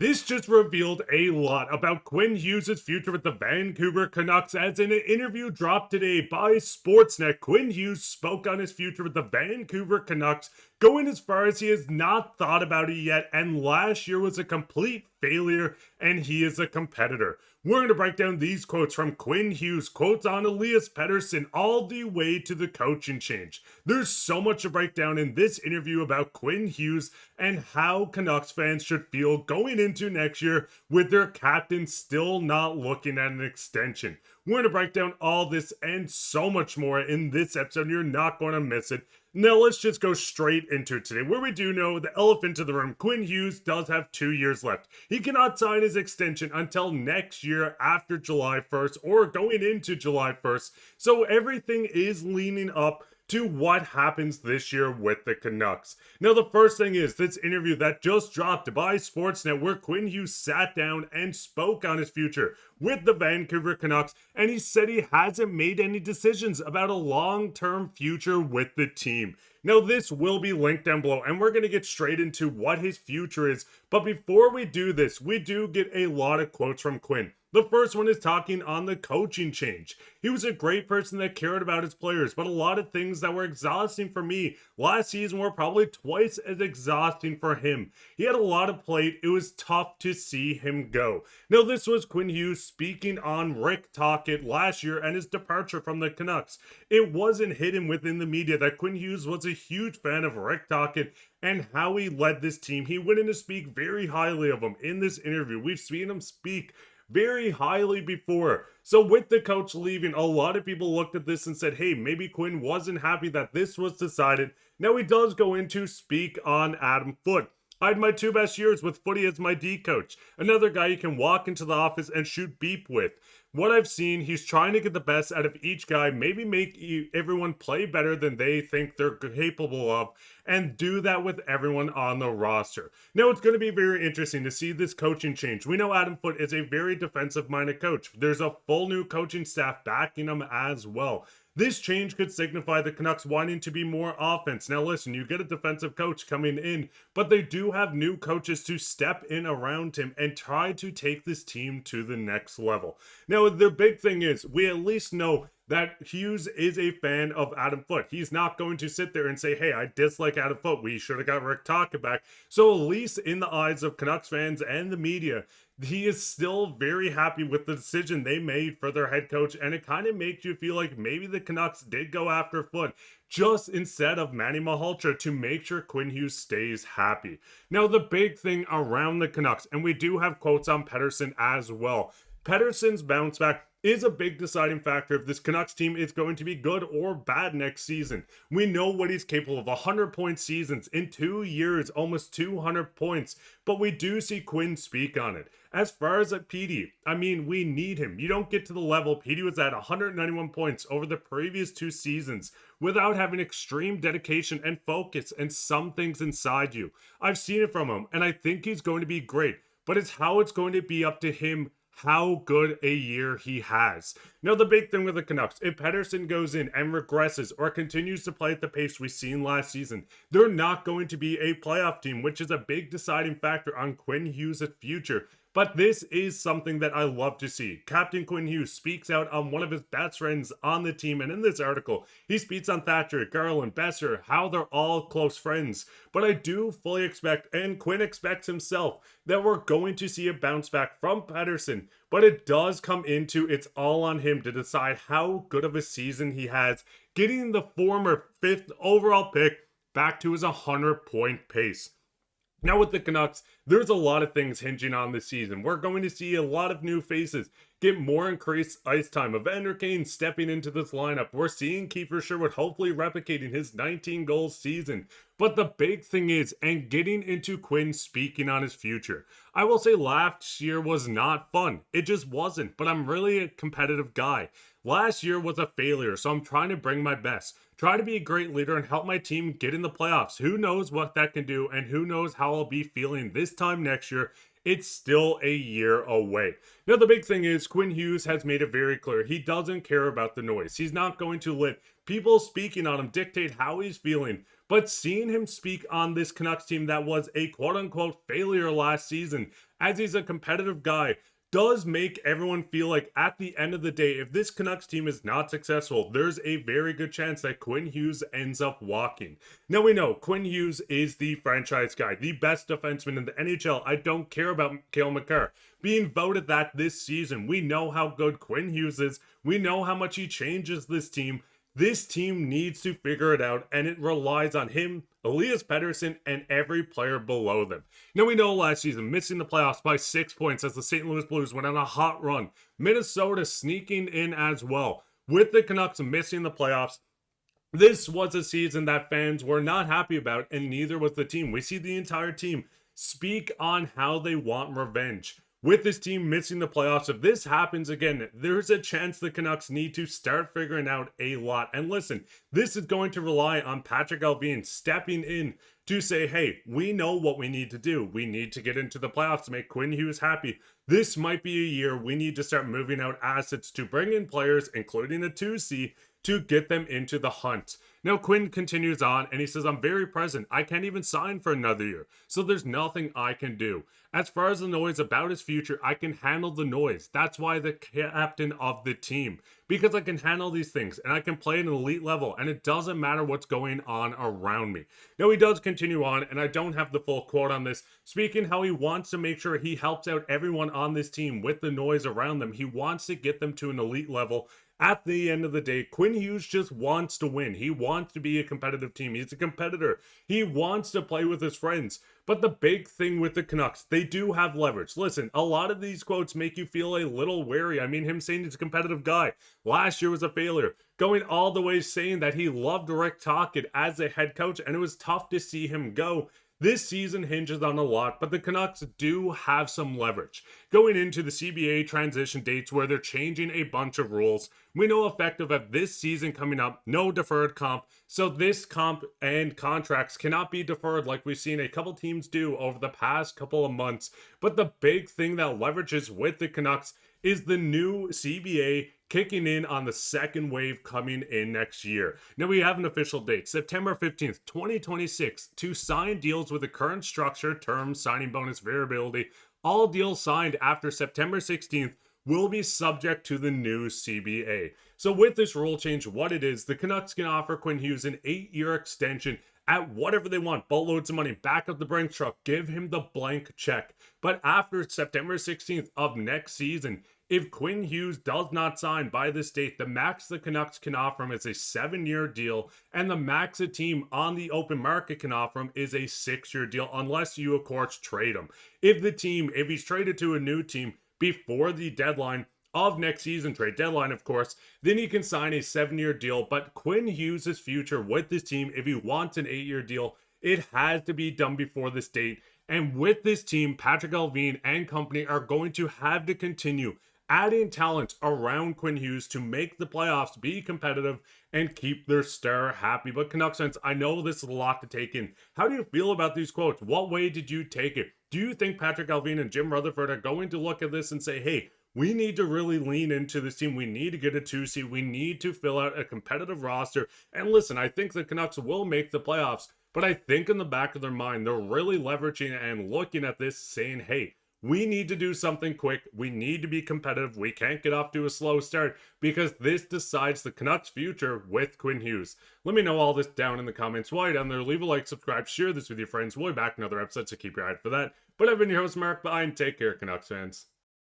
This just revealed a lot about Quinn Hughes' future with the Vancouver Canucks, as in an interview dropped today by Sportsnet, Quinn Hughes spoke on his future with the Vancouver Canucks, going as far as he has not thought about it yet, and last year was a complete failure, and he is a competitor. We're going to break down these quotes from Quinn Hughes, quotes on Elias Pettersson, all the way to the coaching change. There's so much to break down in this interview about Quinn Hughes and how Canucks fans should feel going into next year with their captain still not looking at an extension. We're going to break down all this and so much more in this episode. You're not going to miss it. Now let's just go straight into it today, where we do know the elephant in the room. Quinn Hughes does have 2 years left. He cannot sign his extension until next year after July 1st or going into July 1st. So everything is leaning up to what happens this year with the Canucks. Now, the first thing is this interview that just dropped by Sportsnet, where Quinn Hughes sat down and spoke on his future with the Vancouver Canucks, and he said he hasn't made any decisions about a long-term future with the team. Now, this will be linked down below, and we're going to get straight into what his future is. But before we do this, we do get a lot of quotes from Quinn. The first one is talking on the coaching change. He was a great person that cared about his players, but a lot of things that were exhausting for me last season were probably twice as exhausting for him. He had a lot of plate. It was tough to see him go. Now, this was Quinn Hughes speaking on Rick Tocchet last year and his departure from the Canucks. It wasn't hidden within the media that Quinn Hughes was a huge fan of Rick Tocchet and how he led this team. He went in to speak very highly of him in this interview. We've seen him speak very highly before. So with the coach leaving, a lot of people looked at this and said, hey, maybe Quinn wasn't happy that this was decided. Now he does go in to speak on Adam Foote. I had my 2 best years with Footy as my D coach. Another guy you can walk into the office and shoot beep with. What I've seen, he's trying to get the best out of each guy, maybe make everyone play better than they think they're capable of, and do that with everyone on the roster. Now, it's going to be very interesting to see this coaching change. We know Adam Foote is a very defensive-minded coach. There's a full new coaching staff backing him as well. This change could signify the Canucks wanting to be more offense. Now listen, you get a defensive coach coming in, but they do have new coaches to step in around him and try to take this team to the next level. Now the big thing is, we at least know that Hughes is a fan of Adam Foote. He's not going to sit there and say, hey, I dislike Adam Foote. We should have got Rick Tocchet back. So at least in the eyes of Canucks fans and the media, he is still very happy with the decision they made for their head coach. And it kind of makes you feel like maybe the Canucks did go after Foote just instead of Manny Malhotra to make sure Quinn Hughes stays happy. Now, the big thing around the Canucks, and we do have quotes on Pettersson as well. Pettersson's bounce back is a big deciding factor if this Canucks team is going to be good or bad next season. We know what he's capable of, 100-point seasons in 2 years, almost 200 points, but we do see Quinn speak on it. As far as Petey, I mean, we need him. You don't get to the level Petey was at 191 points over the previous 2 seasons without having extreme dedication and focus and some things inside you. I've seen it from him, and I think he's going to be great, but it's how it's going to be up to him how good a year he has. Now, the big thing with the Canucks, if Pettersson goes in and regresses or continues to play at the pace we've seen last season, they're not going to be a playoff team, which is a big deciding factor on Quinn Hughes' future. But this is something that I love to see. Captain Quinn Hughes speaks out on one of his best friends on the team, and in this article, he speaks on Thatcher, Garland, Boeser, how they're all close friends. But I do fully expect, and Quinn expects himself, that we're going to see a bounce back from Pettersson. But it does come into it's all on him to decide how good of a season he has, getting the former 5th overall pick back to his 100-point pace. Now with the Canucks, there's a lot of things hinging on this season. We're going to see a lot of new faces get more increased ice time. Evander Kane stepping into this lineup. We're seeing Kiefer Sherwood hopefully replicating his 19-goal season. But the big thing is, and getting into Quinn speaking on his future. I will say last year was not fun. It just wasn't. But I'm really a competitive guy. Last year was a failure, so I'm trying to bring my best. Try to be a great leader and help my team get in the playoffs. Who knows what that can do, and who knows how I'll be feeling this time next year. It's still a year away. Now, the big thing is Quinn Hughes has made it very clear he doesn't care about the noise. He's not going to let people speaking on him dictate how he's feeling. but seeing him speak on this Canucks team that was a quote-unquote failure last season, as he's a competitive guy, does make everyone feel like at the end of the day, if this Canucks team is not successful, there's a very good chance that Quinn Hughes ends up walking. Now we know Quinn Hughes is the franchise guy, the best defenseman in the NHL. I don't care about Iain MacIntyre being voted that this season. We know how good Quinn Hughes is. We know how much he changes this team. This team needs to figure it out, and it relies on him, Elias Pettersson, and every player below them. Now, we know last season, missing the playoffs by 6 points as the St. Louis Blues went on a hot run. Minnesota sneaking in as well. With the Canucks missing the playoffs, this was a season that fans were not happy about, and neither was the team. We see the entire team speak on how they want revenge. With this team missing the playoffs, if this happens again, there's a chance the Canucks need to start figuring out a lot. And listen, this is going to rely on Patrik Allvin stepping in to say, hey, we know what we need to do. We need to get into the playoffs to make Quinn Hughes happy. This might be a year we need to start moving out assets to bring in players, including a 2C, to get them into the hunt. Now, Quinn continues on and he says, I'm very present. I can't even sign for another year, so there's nothing I can do. As far as the noise about his future, I can handle the noise. That's why the captain of the team, because I can handle these things and I can play at an elite level and it doesn't matter what's going on around me. Now, he does continue on, and I don't have the full quote on this, speaking how he wants to make sure he helps out everyone on this team with the noise around them. He wants to get them to an elite level. At the end of the day, Quinn Hughes just wants to win. He wants to be a competitive team. He's a competitor. He wants to play with his friends. But the big thing with the Canucks, they do have leverage. Listen, a lot of these quotes make you feel a little wary. I mean, him saying he's a competitive guy. Last year was a failure. Going all the way saying that he loved Rick Tocchet as a head coach, and it was tough to see him go. This season hinges on a lot, but the Canucks do have some leverage. Going into the CBA transition dates where they're changing a bunch of rules, we know effective of this season coming up, no deferred comp, so this comp and contracts cannot be deferred like we've seen a couple teams do over the past couple of months. But the big thing that leverages with the Canucks is the new CBA kicking in on the second wave coming in next year. Now we have an official date, September 15th, 2026, to sign deals with the current structure, terms, signing bonus, variability. All deals signed after September 16th will be subject to the new CBA. So with this rule change, what it is, the Canucks can offer Quinn Hughes an 8-year extension at whatever they want, boatloads of money, back up the Brinks truck, give him the blank check. But after September 16th of next season, if Quinn Hughes does not sign by this date, the max the Canucks can offer him is a 7-year deal, and the max a team on the open market can offer him is a 6-year deal, unless you, of course, trade him. If he's traded to a new team before the deadline of next season, trade deadline, of course, then he can sign a 7-year deal. But Quinn Hughes' future with this team, if he wants an 8-year deal, it has to be done before this date. And with this team, Patrik Allvin and company are going to have to continue adding talent around Quinn Hughes to make the playoffs, be competitive, and keep their star happy. But Canucks fans, I know this is a lot to take in. How do you feel about these quotes? What way did you take it? Do you think Patrik Allvin and Jim Rutherford are going to look at this and say, hey, we need to really lean into this team. We need to get a 2C. We need to fill out a competitive roster. And listen, I think the Canucks will make the playoffs, but I think in the back of their mind, they're really leveraging and looking at this saying, hey, we need to do something quick. We need to be competitive. We can't get off to a slow start because this decides the Canucks' future with Quinn Hughes. Let me know all this down in the comments. While you're down there, leave a like, subscribe, share this with your friends. We'll be back in another episode, so keep your eye out for that. But I've been your host, Mark Behind. Take care, Canucks fans.